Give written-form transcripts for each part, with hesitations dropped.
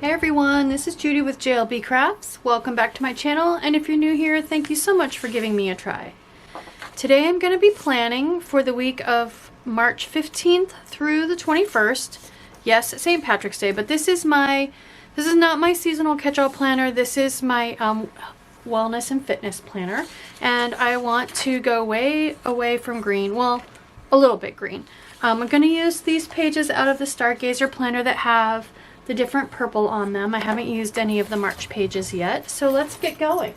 Hey everyone, this is Judy with JLBCrafts. Welcome back to my channel, and if you're new here, thank you so much for giving me a try. Today I'm going to be planning for the week of March 15th through the 21st. Yes, St. Patrick's Day, but this is not my seasonal catch-all planner. This is my wellness and fitness planner, and I want to go way away from green. Well, a little bit green. I'm going to use these pages out of the Stargazer planner that have the different purple on them. I haven't used any of the March pages yet, so let's get going.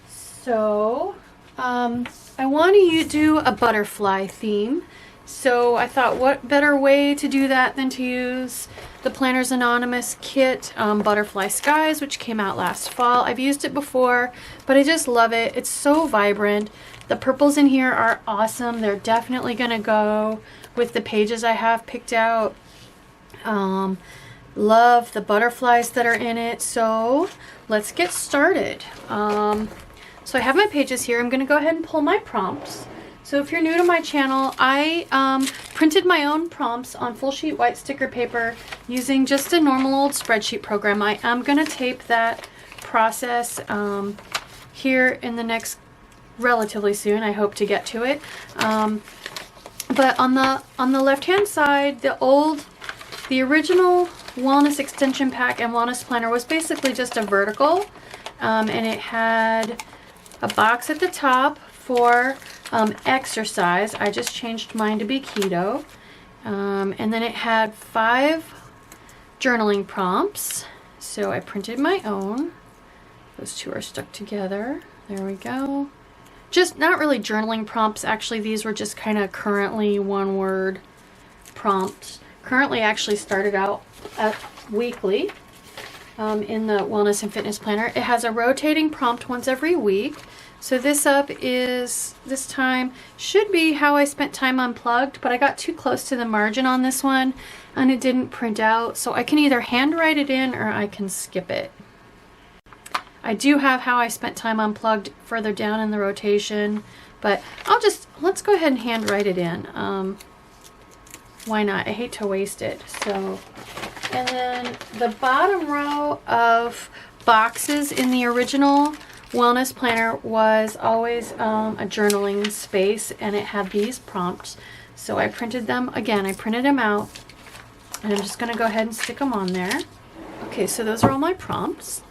So I want to do a butterfly theme, so I thought what better way to do that than to use the Planners Anonymous kit, Butterfly Skies, which came out last fall. I've used it before, but I just love it. It's so vibrant. The purples in here are awesome. They're definitely going to go with the pages I have picked out. Love the butterflies that are in it, so let's get started. So I have my pages here. I'm going to go ahead and pull my prompts. So if you're new to my channel, I printed my own prompts on full sheet white sticker paper using just a normal old spreadsheet program. I am going to tape that process here in the next relatively soon. I hope to get to it. But on the left hand side, the original Wellness Extension Pack and Wellness Planner was basically just a vertical, and it had a box at the top for exercise. I just changed mine to be keto, and then it had 5 journaling prompts, so I printed my own. Those two are stuck together. There we go. Just not really journaling prompts, actually. These were just kind of currently one-word prompts. Currently actually started out weekly in the Wellness and Fitness Planner. It has a rotating prompt once every week. So this time should be how I spent time unplugged, but I got too close to the margin on this one and it didn't print out. So I can either handwrite it in or I can skip it. I do have how I spent time unplugged further down in the rotation, but let's go ahead and handwrite it in. Why not? I hate to waste it. So, and then the bottom row of boxes in the original Wellness Planner was always a journaling space, and it had these prompts. So I printed them, again, I printed them out, and I'm just going to go ahead and stick them on there. Okay, so those are all my prompts.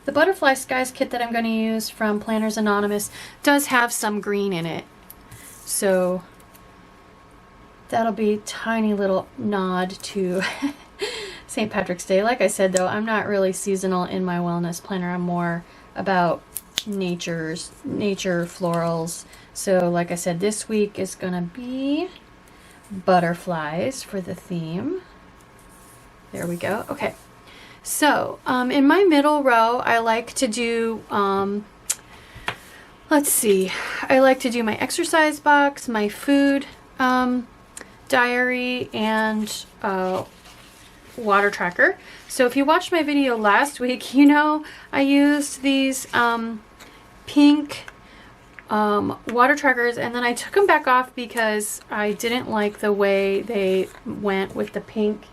The Butterfly Skies kit that I'm going to use from Planners Anonymous does have some green in it. So that'll be a tiny little nod to St. Patrick's Day. Like I said, though, I'm not really seasonal in my wellness planner. I'm more about nature florals. So like I said, this week is going to be butterflies for the theme. There we go. Okay. So in my middle row, I like to do, let's see, I like to do my exercise box, my food diary, and water tracker. So if you watched my video last week, you know I used these pink water trackers, and then I took them back off because I didn't like the way they went with the pink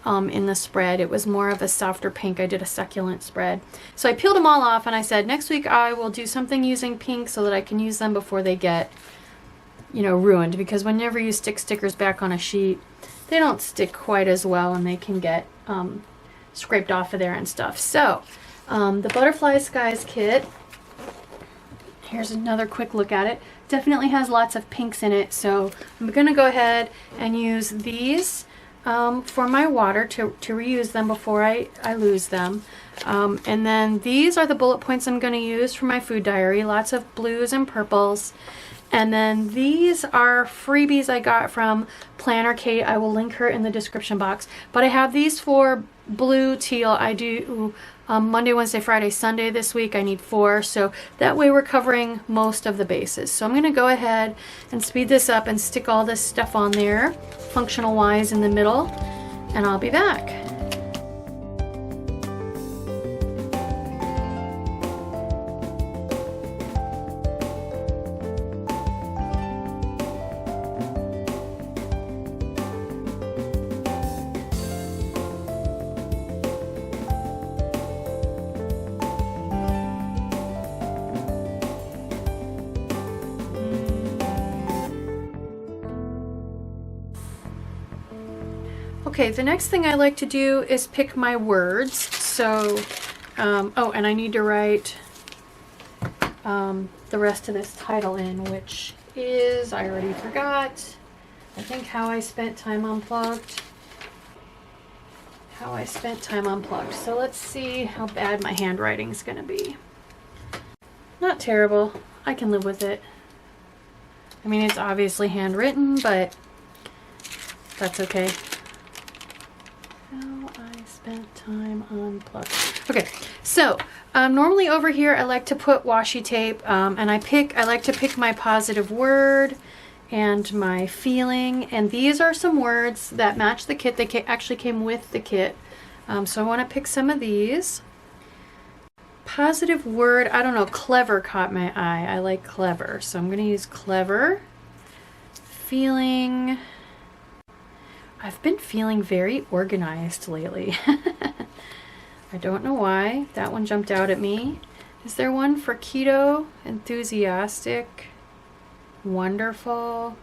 in the spread. It was more of a softer pink. I did a succulent spread. So I peeled them all off, and I said next week I will do something using pink so that I can use them before they get, you know, ruined, because whenever you stick stickers back on a sheet, they don't stick quite as well and they can get scraped off of there and stuff. So the Butterfly Skies kit, here's another quick look at it. Definitely has lots of pinks in it, so I'm gonna go ahead and use these for my water to reuse them before I lose them. And then these are the bullet points I'm going to use for my food diary. Lots of blues and purples. And then these are freebies I got from Planner Kate. I will link her in the description box. But I have these for blue, teal. I do Monday, Wednesday, Friday, Sunday this week. I need 4. So that way we're covering most of the bases. So I'm going to go ahead and speed this up and stick all this stuff on there, functional wise, in the middle. And I'll be back. Okay, the next thing I like to do is pick my words. So, oh, and I need to write the rest of this title in, which is, I already forgot, I think How I Spent Time Unplugged. How I Spent Time Unplugged. So let's see how bad my handwriting's gonna be. Not terrible. I can live with it. I mean, it's obviously handwritten, but that's okay. How I Spent Time Unplugged. Okay, so normally over here I like to put washi tape, and I like to pick my positive word and my feeling, and these are some words that match the kit. They actually came with the kit, so I want to pick some of these. Positive word, I don't know, clever caught my eye. I like clever, so I'm going to use clever. Feeling, I've been feeling very organized lately. I don't know why. That one jumped out at me. Is there one for keto? Enthusiastic. Wonderful.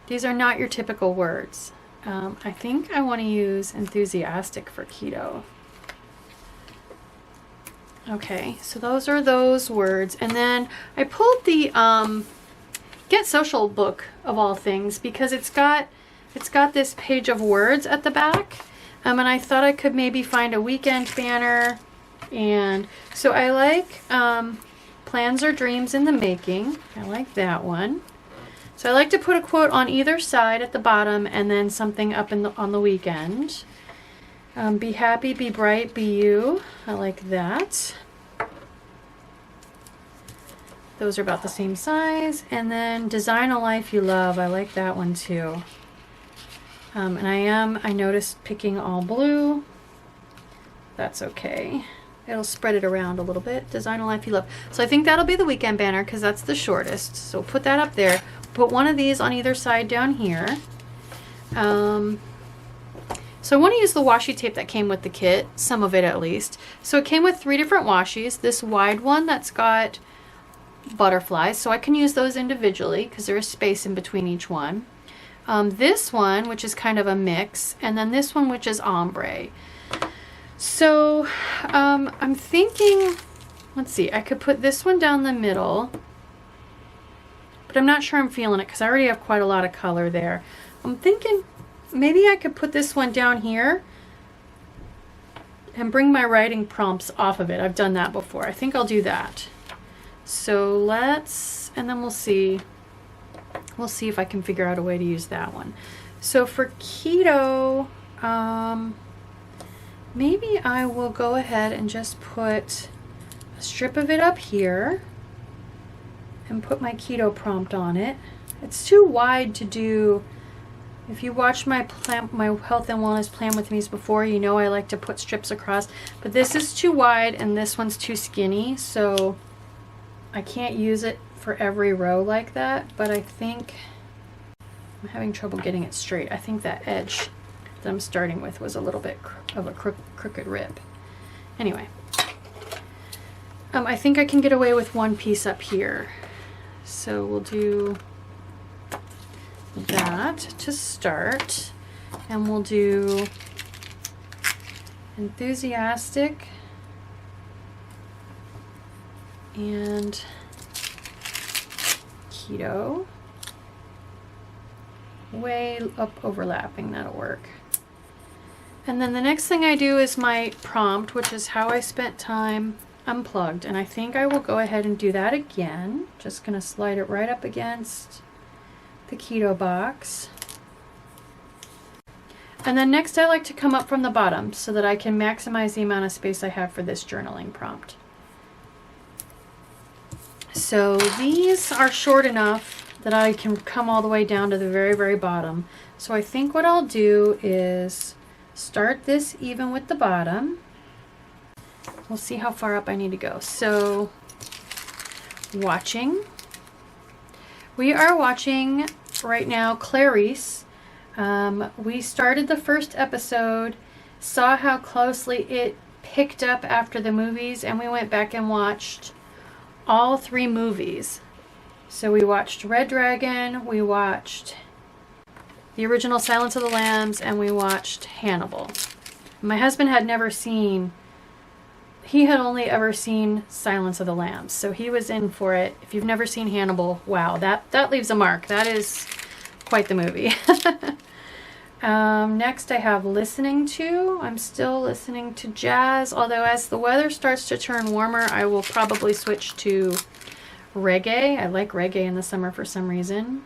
These are not your typical words. I think I want to use enthusiastic for keto. Okay, so those are those words. And then I pulled the Get Social book of all things because it's got this page of words at the back. And I thought I could maybe find a weekend banner. And so I like Plans or Dreams in the Making. I like that one. So I like to put a quote on either side at the bottom and then something up on the weekend. Be happy, be bright, be you. I like that. Those are about the same size. And then Design a Life You Love. I like that one too. And I noticed picking all blue. That's okay. It'll spread it around a little bit. Design a Life You Love. So I think that'll be the weekend banner because that's the shortest. So put that up there. Put one of these on either side down here. So I want to use the washi tape that came with the kit, some of it at least. So it came with 3 different washis. This wide one that's got butterflies, so I can use those individually because there is space in between each one. This one, which is kind of a mix, and then this one, which is ombre. So I'm thinking, let's see, I could put this one down the middle, but I'm not sure I'm feeling it because I already have quite a lot of color there. I'm thinking maybe I could put this one down here and bring my writing prompts off of it. I've done that before. I think I'll do that. So let's, and then we'll see if I can figure out a way to use that one. So for keto, maybe I will go ahead and just put a strip of it up here and put my keto prompt on it. It's too wide to do. If you watched my health and wellness plan with me before, you know I like to put strips across, but this is too wide and this one's too skinny, so I can't use it for every row like that, but I think I'm having trouble getting it straight. I think that edge that I'm starting with was a little bit of a crooked rib. Anyway, I think I can get away with one piece up here. So we'll do that to start, and we'll do enthusiastic and keto. Way up overlapping, that'll work. And then the next thing I do is my prompt, which is How I Spent Time Unplugged, and I think I will go ahead and do that again. Just gonna slide it right up against the keto box. And then next I like to come up from the bottom so that I can maximize the amount of space I have for this journaling prompt. So these are short enough that I can come all the way down to the very, very bottom. So I think what I'll do is start this even with the bottom. We'll see how far up I need to go. So watching. We are watching right now Clarice. We started the first episode, saw how closely it picked up after the movies, and we went back and watched all 3 movies. So we watched Red Dragon, we watched the original Silence of the Lambs, and we watched Hannibal. My husband had never seen, he had only ever seen Silence of the Lambs, so he was in for it. If you've never seen Hannibal, wow, that leaves a mark. That is quite the movie. Next I have listening to. I'm still listening to jazz, although as the weather starts to turn warmer, I will probably switch to reggae. I like reggae in the summer for some reason.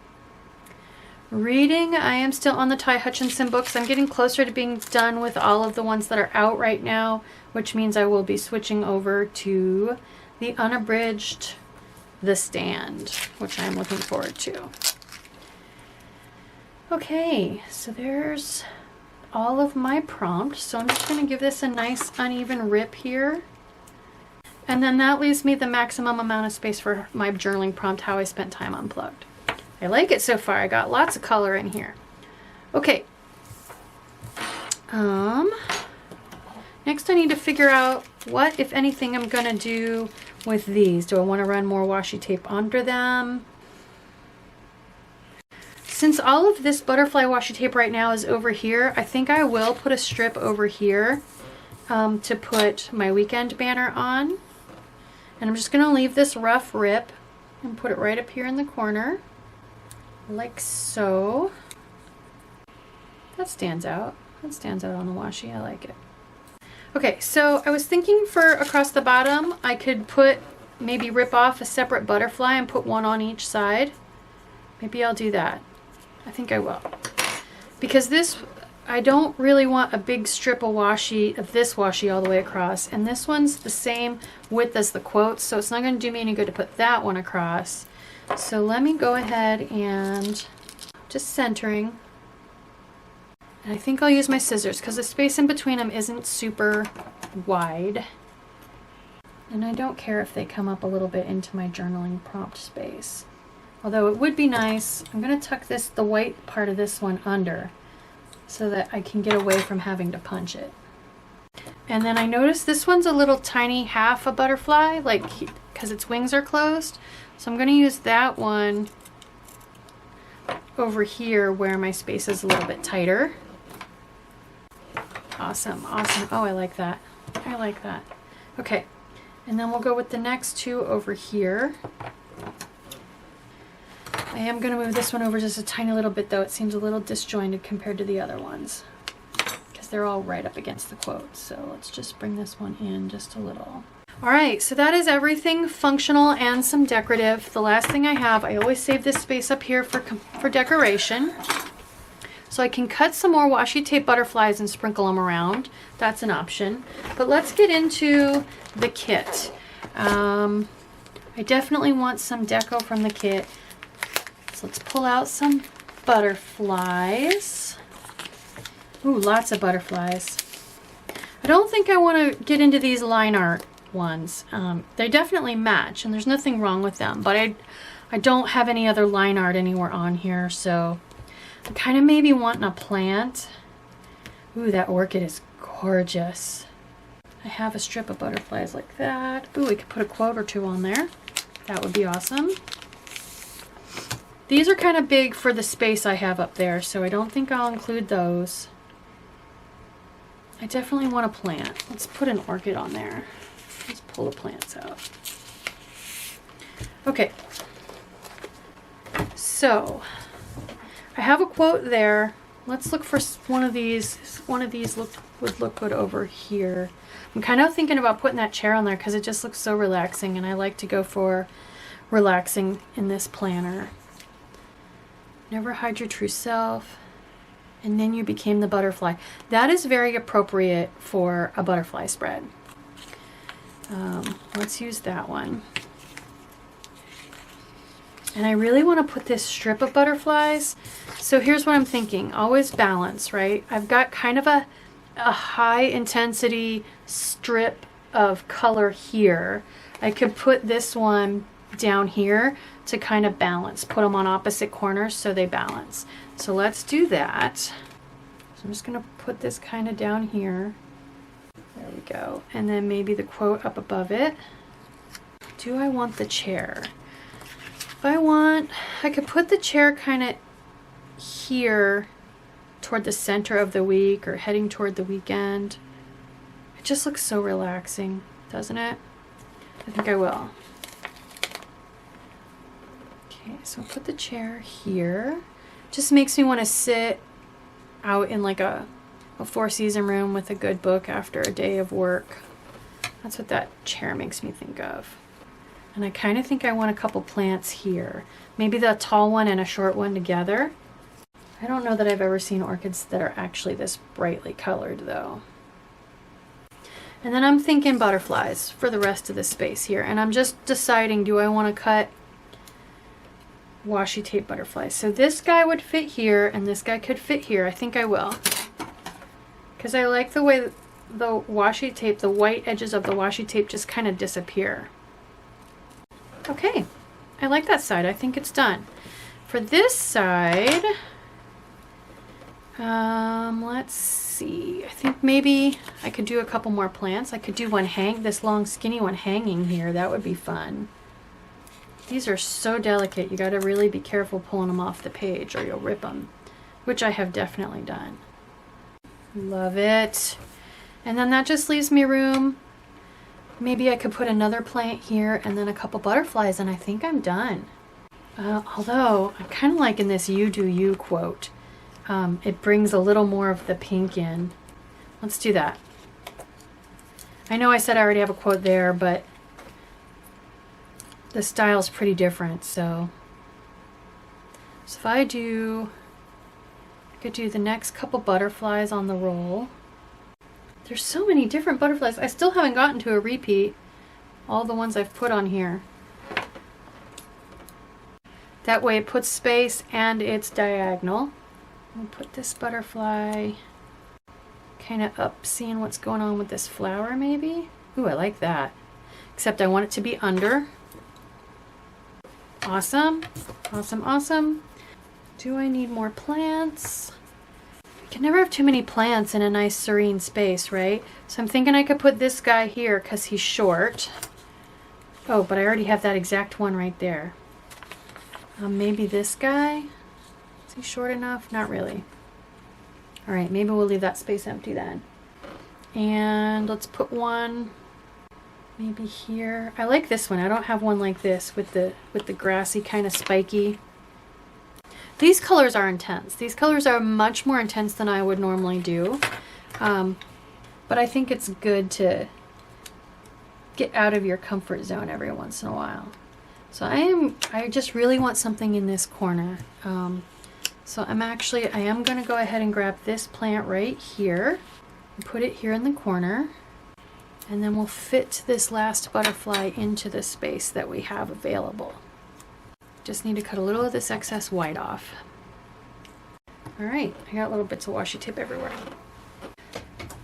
Reading, I am still on the Ty Hutchinson books. I'm getting closer to being done with all of the ones that are out right now, which means I will be switching over to the unabridged The Stand, which I'm looking forward to. Okay, so there's all of my prompts. So I'm just going to give this a nice uneven rip here. And then that leaves me the maximum amount of space for my journaling prompt, How I Spent Time Unplugged. I like it so far. I got lots of color in here. Okay. Next I need to figure out what, if anything, I'm going to do with these. Do I want to run more washi tape under them? Since all of this butterfly washi tape right now is over here, I think I will put a strip over here to put my weekend banner on. And I'm just going to leave this rough rip and put it right up here in the corner. Like so. That stands out. That stands out on the washi. I like it. Okay, so I was thinking for across the bottom, I could maybe rip off a separate butterfly and put one on each side. Maybe I'll do that. I think I will. Because this, I don't really want a big strip of this washi all the way across. And this one's the same width as the quotes, so it's not going to do me any good to put that one across. So let me go ahead and just centering. And I think I'll use my scissors because the space in between them isn't super wide. And I don't care if they come up a little bit into my journaling prompt space. Although it would be nice, I'm going to tuck the white part of this one under so that I can get away from having to punch it. And then I noticed this one's a little tiny half a butterfly, like because its wings are closed. So I'm going to use that one over here where my space is a little bit tighter. Awesome, awesome. Oh, I like that. I like that. Okay, and then we'll go with the next two over here. I am going to move this one over just a tiny little bit though. It seems a little disjointed compared to the other ones because they're all right up against the quotes. So let's just bring this one in just a little. All right, so that is everything functional and some decorative. The last thing I have, I always save this space up here for decoration. So I can cut some more washi tape butterflies and sprinkle them around. That's an option. But let's get into the kit. I definitely want some deco from the kit. So let's pull out some butterflies. Ooh, lots of butterflies. I don't think I want to get into these line art ones. They definitely match and there's nothing wrong with them, but I don't have any other line art anywhere on here, so I'm kind of maybe wanting a plant. Ooh, that orchid is gorgeous. I have a strip of butterflies like that. Ooh, we could put a quote or two on there. That would be awesome. These are kind of big for the space I have up there, so I don't think I'll include those. I definitely want a plant. Let's put an orchid on there. Let's pull the plants out. Okay. So, I have a quote there. Let's look for one of these. One of these would look good over here. I'm kind of thinking about putting that chair on there because it just looks so relaxing, and I like to go for relaxing in this planner. Never hide your true self. And then you became the butterfly. That is very appropriate for a butterfly spread. Let's use that one. And I really want to put this strip of butterflies. So here's what I'm thinking. Always balance, right? I've got kind of a high intensity strip of color here. I could put this one down here to kind of balance. Put them on opposite corners so they balance. So let's do that. So I'm just going to put this kind of down here. There we go. And then maybe the quote up above it. Do I want the chair? If I could put the chair kind of here toward the center of the week or heading toward the weekend. It just looks so relaxing, doesn't it? I think I will. Okay, so I'll put the chair here. Just makes me want to sit out in like a four-season room with a good book after a day of work. That's what that chair makes me think of. And I kind of think I want a couple plants here. Maybe the tall one and a short one together. I don't know that I've ever seen orchids that are actually this brightly colored though. And then I'm thinking butterflies for the rest of the space here. And I'm just deciding, do I want to cut washi tape butterflies? So this guy would fit here and this guy could fit here. I think I will. Because I like the way the washi tape, the white edges of the washi tape just kind of disappear. Okay, I like that side. I think it's done. For this side, let's see. I think maybe I could do a couple more plants. I could do one this long skinny one hanging here. That would be fun. These are so delicate. You got to really be careful pulling them off the page or you'll rip them, which I have definitely done. Love it. And then that just leaves me room. Maybe I could put another plant here and then a couple butterflies and I think I'm done. Although I'm kind of liking this "you do you" quote. It brings a little more of the pink in. Let's do that. I know I said I already have a quote there, but the style's pretty different. So if I could do the next couple butterflies on the roll. There's so many different butterflies. I still haven't gotten to a repeat. All the ones I've put on here. That way it puts space and it's diagonal. I'll put this butterfly kind of up, seeing what's going on with this flower maybe. Ooh, I like that. Except I want it to be under. Awesome. Awesome, awesome. Do I need more plants? You can never have too many plants in a nice serene space, right? So I'm thinking I could put this guy here because he's short. Oh, but I already have that exact one right there. Maybe this guy. Is he short enough? Not really. All right, maybe we'll leave that space empty then. And let's put one maybe here. I like this one. I don't have one like this with the grassy kind of spiky. These colors are intense. These colors are much more intense than I would normally do. But I think it's good to get out of your comfort zone every once in a while. So I just really want something in this corner. So I am going to go ahead and grab this plant right here and put it here in the corner. And then we'll fit this last butterfly into the space that we have available. Just need to cut a little of this excess white off. All right, I got little bits of washi tape everywhere.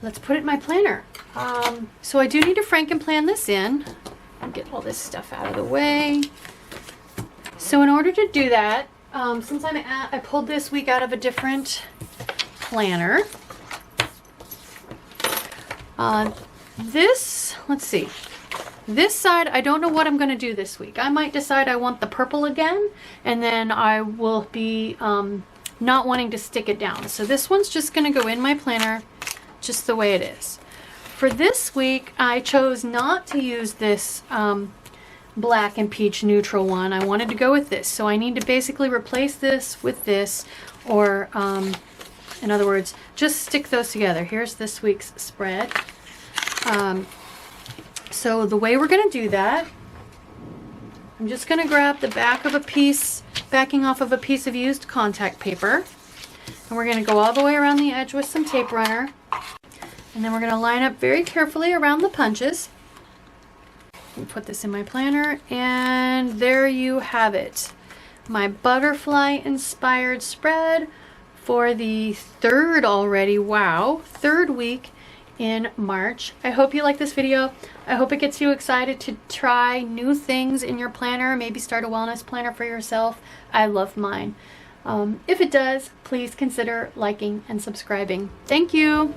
Let's put it in my planner. So I do need to Frankenplan this in. I'll get all this stuff out of the way. So in order to do that, since I pulled this week out of a different planner. Let's see. This side, I don't know what I'm going to do this week. I might decide I want the purple again, and then I will be not wanting to stick it down. So this one's just going to go in my planner just the way it is. For this week, I chose not to use this black and peach neutral one. I wanted to go with this. So I need to basically replace this with this, or in other words, just stick those together. Here's this week's spread. So the way we're going to do that, I'm just going to grab the backing off of a piece of used contact paper, and we're going to go all the way around the edge with some tape runner, and then we're going to line up very carefully around the punches. Put this in my planner, and there you have it. My butterfly inspired spread for the third week in March. I hope you like this video. I hope it gets you excited to try new things in your planner, maybe start a wellness planner for yourself. I love mine. If it does, please consider liking and subscribing. Thank you.